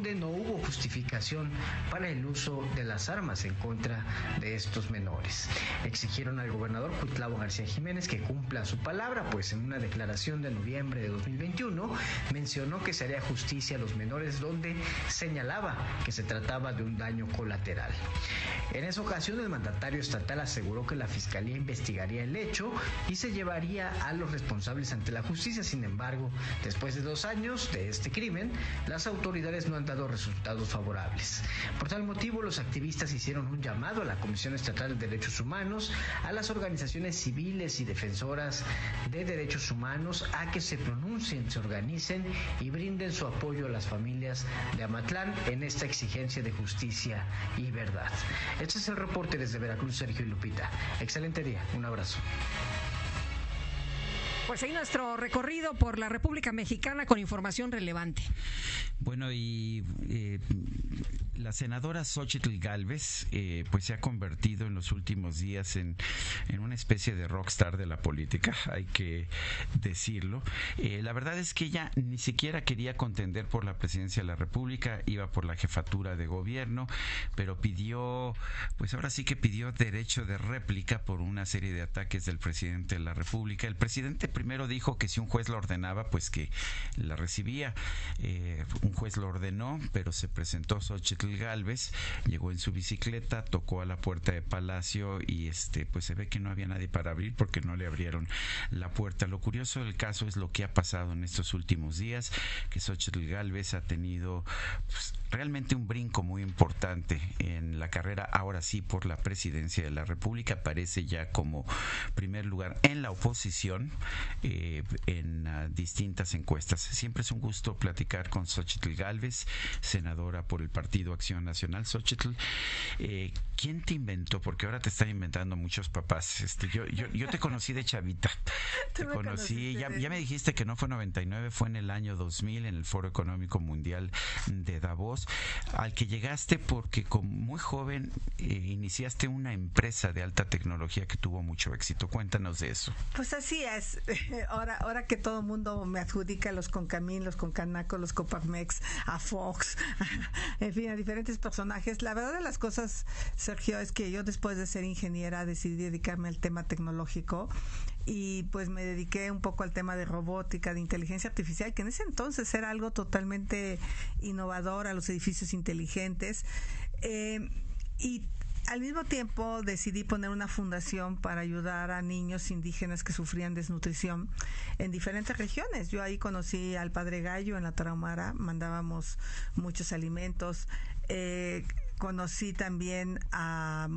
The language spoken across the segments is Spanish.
no hubo justificación para el uso de las armas en contra de estos menores. Exigieron al gobernador Cuitlavo García Jiménez que cumpla su palabra, pues en una declaración de noviembre de 2021 mencionó que se haría justicia a los menores, donde señalaba que se trataba de un daño colateral. En esa ocasión, el mandatario estatal aseguró que la Fiscalía investigaría el hecho y se llevaría a los responsables ante la justicia. Sin embargo, después de 2 años de este crimen, las autoridades no han dado resultados favorables. Por tal motivo, los activistas hicieron un llamado a la Comisión Estatal de Derechos Humanos, a las organizaciones civiles y defensoras de derechos humanos, a que se pronuncien, se organicen y brinden su apoyo a las familias de Amatlán en esta exigencia de justicia y verdad. Este es el reporte desde Veracruz, Sergio y Lupita. Excelente día, un abrazo. Pues ahí nuestro recorrido por la República Mexicana con información relevante. Bueno, y la senadora Xóchitl Gálvez pues se ha convertido en los últimos días en una especie de rockstar de la política, hay que decirlo. La verdad es que ella ni siquiera quería contender por la presidencia de la República, iba por la jefatura de gobierno, pero pidió, pues ahora sí que pidió derecho de réplica por una serie de ataques del presidente de la República. El presidente primero dijo que si un juez lo ordenaba, pues que la recibía. Un juez lo ordenó, pero se presentó Xóchitl Gálvez, llegó en su bicicleta, tocó a la puerta de Palacio y pues se ve que no había nadie para abrir porque no le abrieron la puerta. Lo curioso del caso es lo que ha pasado en estos últimos días, que Xóchitl Gálvez ha tenido pues, realmente un brinco muy importante en la carrera, ahora sí por la presidencia de la República. Aparece ya como primer lugar en la oposición en distintas encuestas. Siempre es un gusto platicar con Xóchitl Gálvez, senadora por el Partido Acción Nacional. Xóchitl, ¿quién te inventó? Porque ahora te están inventando muchos papás. Yo te conocí de chavita. Te conocí, ya me dijiste que no fue 99, fue en el año 2000 en el Foro Económico Mundial de Davos, al que llegaste porque como muy joven iniciaste una empresa de alta tecnología que tuvo mucho éxito. Cuéntanos de eso. Pues así es. Ahora que todo el mundo me adjudica los Concamín, los Concanaco, los Coparmex, a Fox, en fin, a diferentes personajes. La verdad de las cosas, Sergio, es que yo después de ser ingeniera decidí dedicarme al tema tecnológico y pues me dediqué un poco al tema de robótica, de inteligencia artificial, que en ese entonces era algo totalmente innovador, a los edificios inteligentes. Y al mismo tiempo decidí poner una fundación para ayudar a niños indígenas que sufrían desnutrición en diferentes regiones. Yo ahí conocí al Padre Gallo en la Tarahumara, mandábamos muchos alimentos. Conocí también a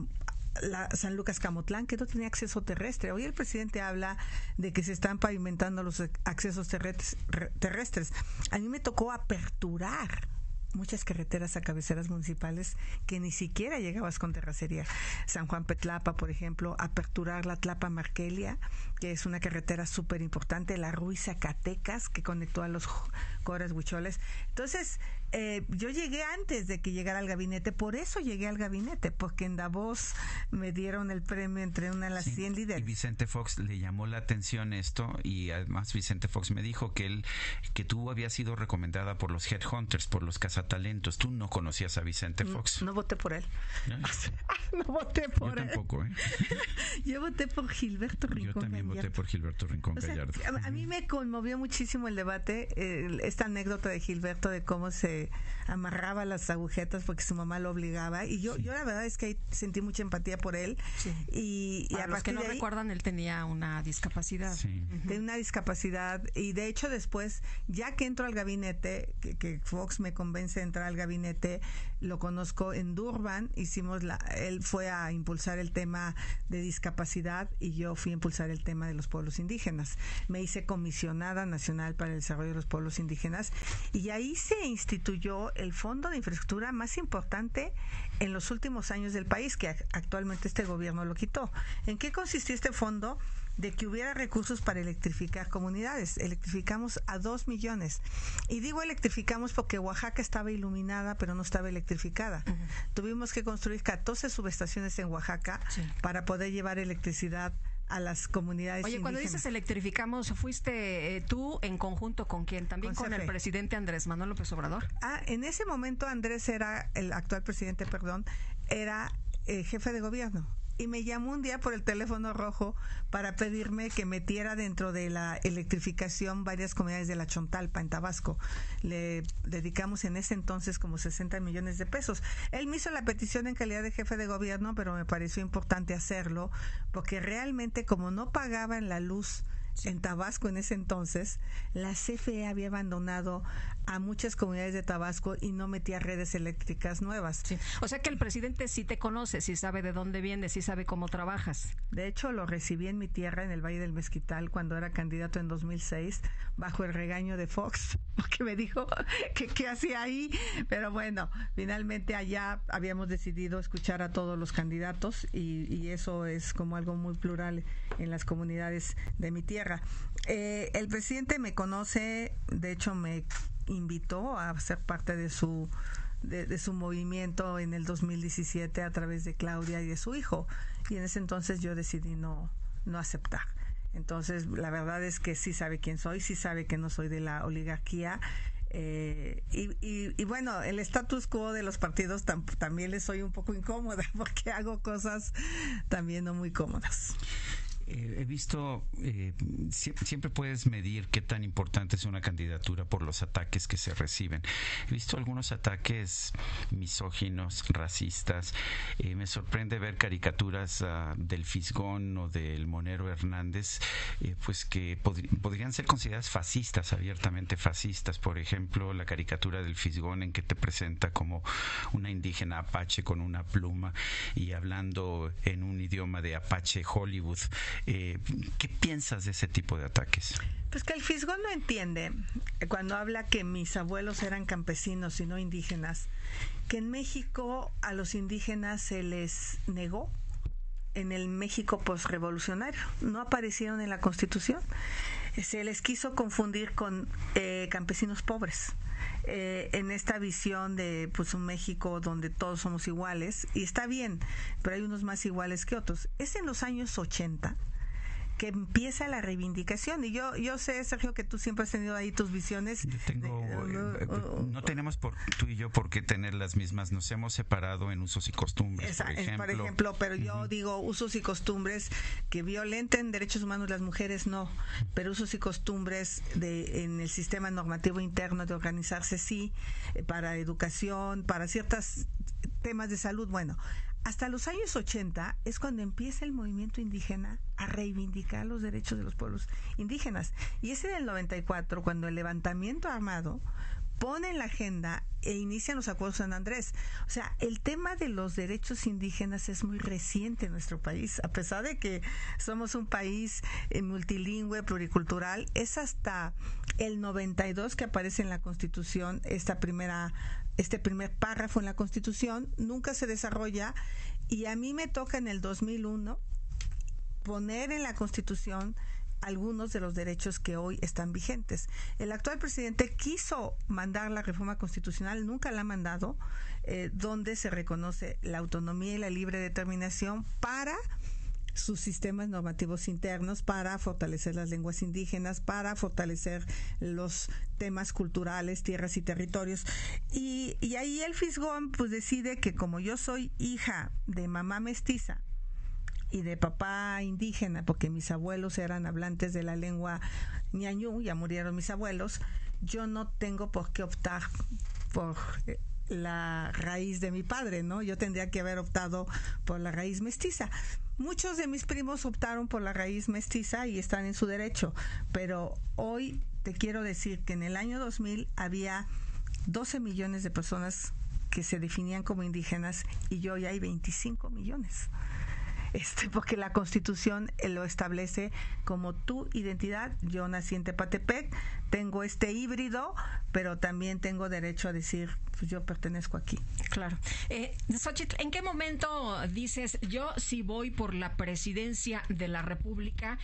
San Lucas Camotlán, que no tenía acceso terrestre. Hoy el presidente habla de que se están pavimentando los accesos terrestres. A mí me tocó aperturar muchas carreteras a cabeceras municipales que ni siquiera llegabas con terracería. San Juan Petlapa, por ejemplo, aperturar la Tlapa Marquelia, que es una carretera súper importante, la Ruiz Zacatecas, que conectó a los Cores Huicholes. Entonces, yo llegué antes de que llegara al gabinete, por eso llegué al gabinete, porque en Davos me dieron el premio entre una de las 100 líderes. Y Vicente Fox le llamó la atención esto, y además Vicente Fox me dijo que tú habías sido recomendada por los headhunters, por los cazatalentos. Tú no conocías a Vicente Fox. No voté por él. No voté por él. Yo tampoco, Yo voté por Gilberto Rincón. Yo también voté por Gilberto Rincón Gallardo. A mí me conmovió muchísimo el debate, esta anécdota de Gilberto de cómo se amarraba las agujetas porque su mamá lo obligaba, y yo la verdad es que ahí sentí mucha empatía por él. Sí. Y para los que no recuerdan, él tenía una discapacidad. Sí. Tenía una discapacidad, y de hecho después, ya que entro al gabinete, que Fox me convence de entrar al gabinete, lo conozco en Durban, él fue a impulsar el tema de discapacidad y yo fui a impulsar el tema de los pueblos indígenas. Me hice comisionada nacional para el desarrollo de los pueblos indígenas, y ahí se instituyó el fondo de infraestructura más importante en los últimos años del país, que actualmente este gobierno lo quitó. ¿En qué consistió este fondo? De que hubiera recursos para electrificar comunidades. Electrificamos a 2 millones. Y digo electrificamos porque Oaxaca estaba iluminada, pero no estaba electrificada. Tuvimos que construir 14 subestaciones en Oaxaca para poder llevar electricidad a las comunidades indígenas. Cuando dices electrificamos, ¿fuiste tú en conjunto con quién? ¿También con el presidente Andrés Manuel López Obrador? En ese momento Andrés era, el actual presidente, era jefe de gobierno. Y me llamó un día por el teléfono rojo para pedirme que metiera dentro de la electrificación varias comunidades de la Chontalpa, en Tabasco. Le dedicamos en ese entonces como 60 millones de pesos. Él me hizo la petición en calidad de jefe de gobierno, pero me pareció importante hacerlo, porque realmente como no pagaban la luz en Tabasco en ese entonces, la CFE había abandonado a muchas comunidades de Tabasco y no metía redes eléctricas nuevas. Sí. O sea que el presidente sí te conoce, sí sabe de dónde vienes, sí sabe cómo trabajas. De hecho, lo recibí en mi tierra, en el Valle del Mezquital, cuando era candidato en 2006, bajo el regaño de Fox, porque me dijo que qué hacía ahí. Pero bueno, finalmente allá habíamos decidido escuchar a todos los candidatos y eso es como algo muy plural en las comunidades de mi tierra. El presidente me conoce, de hecho me invitó a ser parte de su movimiento en el 2017 a través de Claudia y de su hijo, y en ese entonces yo decidí no aceptar. Entonces la verdad es que sí sabe quién soy, sí sabe que no soy de la oligarquía. Y bueno, el status quo de los partidos también les soy un poco incómoda, porque hago cosas también no muy cómodas. He visto, siempre puedes medir qué tan importante es una candidatura por los ataques que se reciben. He visto algunos ataques misóginos, racistas. Me sorprende ver caricaturas del Fisgón o del Monero Hernández, pues que podrían ser consideradas fascistas, abiertamente fascistas. Por ejemplo, la caricatura del Fisgón en que te presenta como una indígena apache con una pluma y hablando en un idioma de Apache Hollywood. ¿Qué piensas de ese tipo de ataques? Pues que el Fisgón no entiende, cuando habla que mis abuelos eran campesinos y no indígenas, que en México a los indígenas se les negó en el México postrevolucionario, no aparecieron en la Constitución, se les quiso confundir con campesinos pobres. En esta visión de pues un México donde todos somos iguales, y está bien, pero hay unos más iguales que otros. Es en los años 80 que empieza la reivindicación, y yo sé, Sergio, que tú siempre has tenido ahí tus visiones. Yo tengo, no tenemos tú y yo por qué tener las mismas, nos hemos separado en usos y costumbres, por ejemplo, pero yo digo usos y costumbres que violenten derechos humanos las mujeres, no, pero usos y costumbres en el sistema normativo interno de organizarse, sí, para educación, para ciertos temas de salud. Bueno, hasta los años 80 es cuando empieza el movimiento indígena a reivindicar los derechos de los pueblos indígenas. Y es en el 94 cuando el levantamiento armado pone en la agenda e inician los acuerdos de San Andrés. O sea, el tema de los derechos indígenas es muy reciente en nuestro país. A pesar de que somos un país multilingüe, pluricultural, es hasta el 92 que aparece en la Constitución este primer párrafo en la Constitución. Nunca se desarrolla, y a mí me toca en el 2001 poner en la Constitución algunos de los derechos que hoy están vigentes. El actual presidente quiso mandar la reforma constitucional, nunca la ha mandado, donde se reconoce la autonomía y la libre determinación para sus sistemas normativos internos, para fortalecer las lenguas indígenas, para fortalecer los temas culturales, tierras y territorios. Y ahí el Fisgón pues decide que como yo soy hija de mamá mestiza y de papá indígena, porque mis abuelos eran hablantes de la lengua ñañú, ya murieron mis abuelos, yo no tengo por qué optar por la raíz de mi padre, ¿no? Yo tendría que haber optado por la raíz mestiza. Muchos de mis primos optaron por la raíz mestiza y están en su derecho, pero hoy te quiero decir que en el año 2000 había 12 millones de personas que se definían como indígenas y hoy hay 25 millones. Porque la Constitución lo establece como tu identidad. Yo nací en Tepatepec, tengo este híbrido, pero también tengo derecho a decir, pues yo pertenezco aquí. Claro. Xóchitl, ¿en qué momento dices, yo sí voy por la presidencia de la República?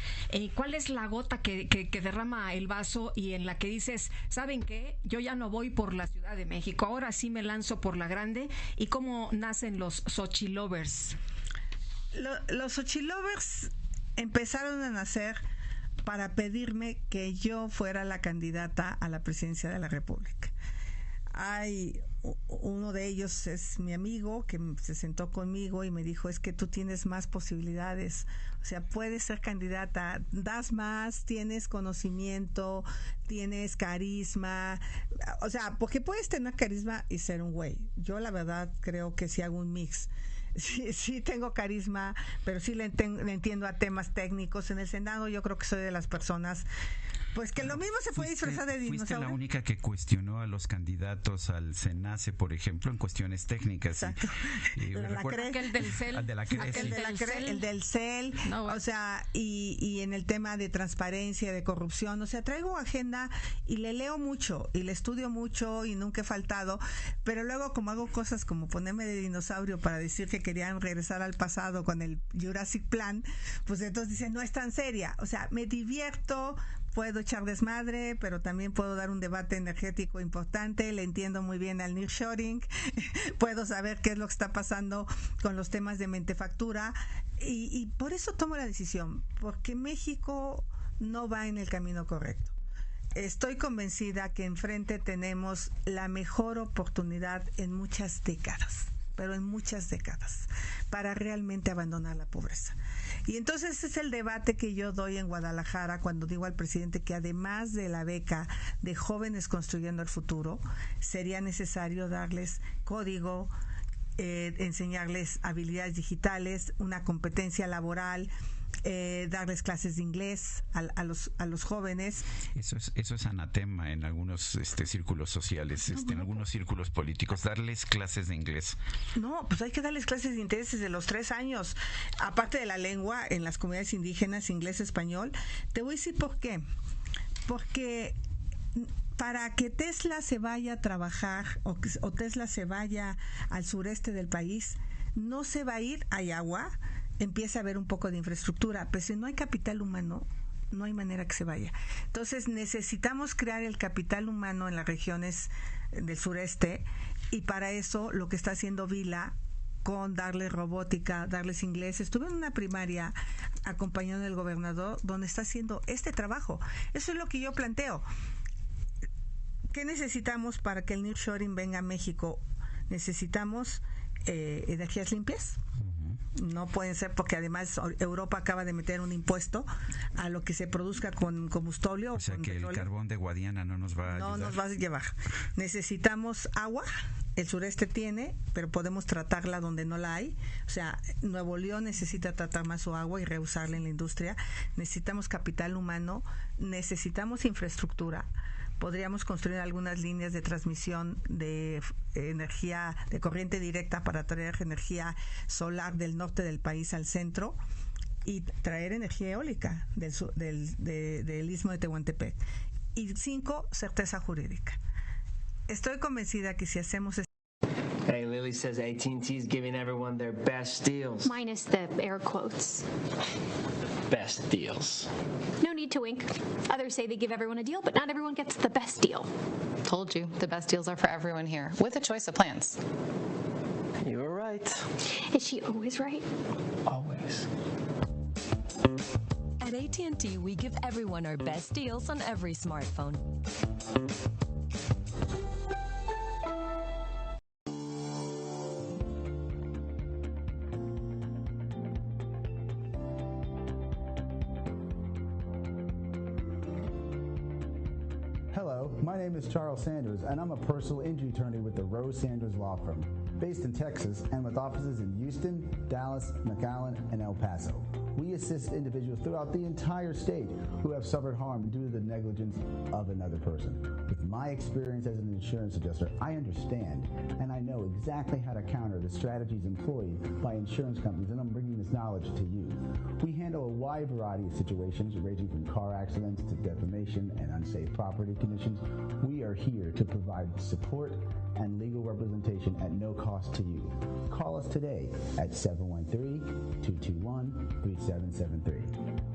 ¿Cuál es la gota que derrama el vaso y en la que dices, ¿saben qué? Yo ya no voy por la Ciudad de México, ahora sí me lanzo por la grande? ¿Y cómo nacen los Xochilovers? Los Xochilovers empezaron a nacer para pedirme que yo fuera la candidata a la presidencia de la República. Hay uno de ellos, es mi amigo, que se sentó conmigo y me dijo, es que tú tienes más posibilidades, o sea, puedes ser candidata, das más, tienes conocimiento, tienes carisma, o sea, porque puedes tener carisma y ser un güey. Yo la verdad creo que sí hago un mix. Sí tengo carisma, pero sí le entiendo a temas técnicos. En el Senado yo creo que soy de las personas pues que lo mismo se puede disfrazar de dinosaurio. Fuiste la única que cuestionó a los candidatos al SENACE, por ejemplo, en cuestiones técnicas. Exacto. Aquel del CEL. El del CEL, no, bueno. O sea, y en el tema de transparencia, de corrupción, o sea, traigo agenda y le leo mucho y le estudio mucho y nunca he faltado, pero luego como hago cosas como ponerme de dinosaurio para decir que querían regresar al pasado con el Jurassic Plan, pues entonces dicen, no es tan seria. O sea, me divierto, puedo echar desmadre, pero también puedo dar un debate energético importante, le entiendo muy bien al nearshoring, puedo saber qué es lo que está pasando con los temas de mentefactura y por eso tomo la decisión, porque México no va en el camino correcto. Estoy convencida que enfrente tenemos la mejor oportunidad en muchas décadas, pero en muchas décadas, para realmente abandonar la pobreza. Y entonces ese es el debate que yo doy en Guadalajara cuando digo al presidente que además de la beca de Jóvenes Construyendo el Futuro, sería necesario darles código, enseñarles habilidades digitales, una competencia laboral, darles clases de inglés a los jóvenes. Eso es anatema en algunos círculos sociales, en algunos círculos políticos, darles clases de inglés. No, pues hay que darles clases de inglés desde los 3 años, aparte de la lengua en las comunidades indígenas, inglés, español. Te voy a decir por qué. Porque para que Tesla se vaya a trabajar o Tesla se vaya al sureste del país, no se va a ir, hay agua, empieza a haber un poco de infraestructura, pero si no hay capital humano, no hay manera que se vaya. Entonces necesitamos crear el capital humano en las regiones del sureste y para eso lo que está haciendo Vila con darles robótica, darles inglés. Estuve en una primaria acompañando al gobernador donde está haciendo este trabajo. Eso es lo que yo planteo. ¿Qué necesitamos para que el nearshoring venga a México? Necesitamos energías limpias. No pueden ser porque además Europa acaba de meter un impuesto a lo que se produzca con combustible. O sea que petróleo. El carbón de Guadiana no nos va a ayudar. No nos va a llevar. Necesitamos agua. El sureste tiene, pero podemos tratarla donde no la hay. O sea, Nuevo León necesita tratar más su agua y reusarla en la industria. Necesitamos capital humano. Necesitamos infraestructura. Podríamos construir algunas líneas de transmisión de energía, de corriente directa para traer energía solar del norte del país al centro y traer energía eólica del istmo de Tehuantepec. Y 5, certeza jurídica. Estoy convencida que si hacemos Hey, Lily says AT&T is giving everyone their best deals. Minus the air quotes. Best deals. No need to wink. Others say they give everyone a deal, but not everyone gets the best deal. Told you, the best deals are for everyone here, with a choice of plans. You were right. Is she always right? Always. At AT&T, we give everyone our best deals on every smartphone. Hello, my name is Charles Sanders, and I'm a personal injury attorney with the Rose Sanders Law Firm, based in Texas and with offices in Houston, Dallas, McAllen, and El Paso. We assist individuals throughout the entire state who have suffered harm due to the negligence of another person. With my experience as an insurance adjuster, I understand and I know exactly how to counter the strategies employed by insurance companies, and I'm bringing this knowledge to you. We handle a wide variety of situations ranging from car accidents to defamation and unsafe property conditions. We are here to provide support and legal representation at no cost to you. Call us today at 713-221-3773.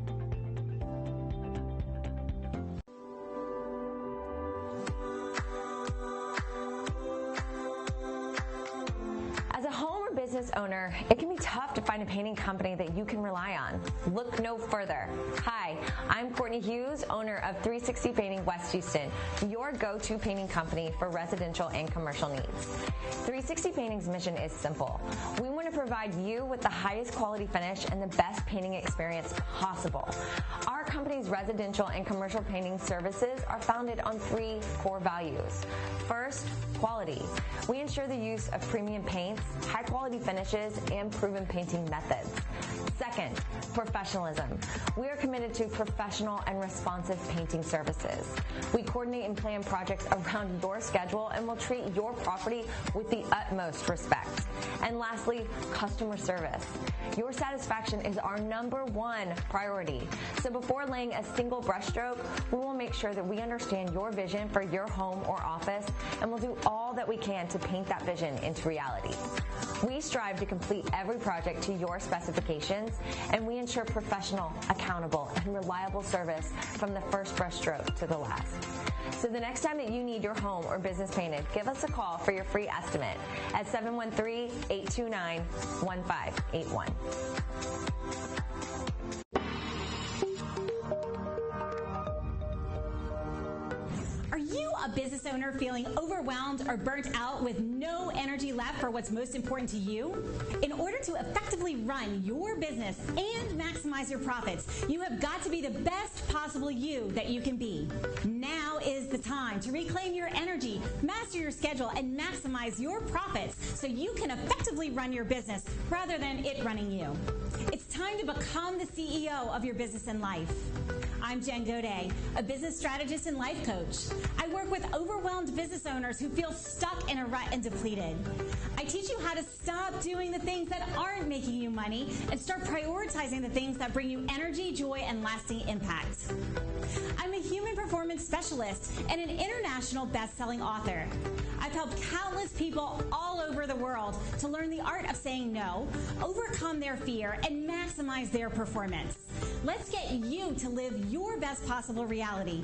business owner, it can be tough to find a painting company that you can rely on. Look no further. Hi, I'm Courtney Hughes, owner of 360 Painting West Houston, your go-to painting company for residential and commercial needs. 360 Painting's mission is simple. We want to provide you with the highest quality finish and the best painting experience possible. Our company's residential and commercial painting services are founded on 3 core values. First, quality. We ensure the use of premium paints, high-quality finishes, and proven painting methods. Second, professionalism. We are committed to professional and responsive painting services. We coordinate and plan projects around your schedule and will treat your property with the utmost respect. And lastly, customer service. Your satisfaction is our #1 priority. So before laying a single brushstroke, we will make sure that we understand your vision for your home or office, and we'll do all that we can to paint that vision into reality. We strive to complete every project to your specifications, and we ensure professional, accountable, and reliable service from the first brushstroke to the last. So the next time that you need your home or business painted, give us a call for your free estimate at 713-829-1581. Are you a business owner feeling overwhelmed or burnt out with no energy left for what's most important to you? In order to effectively run your business and maximize your profits, you have got to be the best possible you that you can be. Now is the time to reclaim your energy, master your schedule, and maximize your profits so you can effectively run your business rather than it running you. It's time to become the CEO of your business and life. I'm Jen Godet, a business strategist and life coach. I work with overwhelmed business owners who feel stuck in a rut and depleted. I teach you how to stop doing the things that aren't making you money and start prioritizing the things that bring you energy, joy, and lasting impact. I'm a human performance specialist and an international best-selling author. I've helped countless people all over the world to learn the art of saying no, overcome their fear, and maximize their performance. Let's get you to live your best possible reality.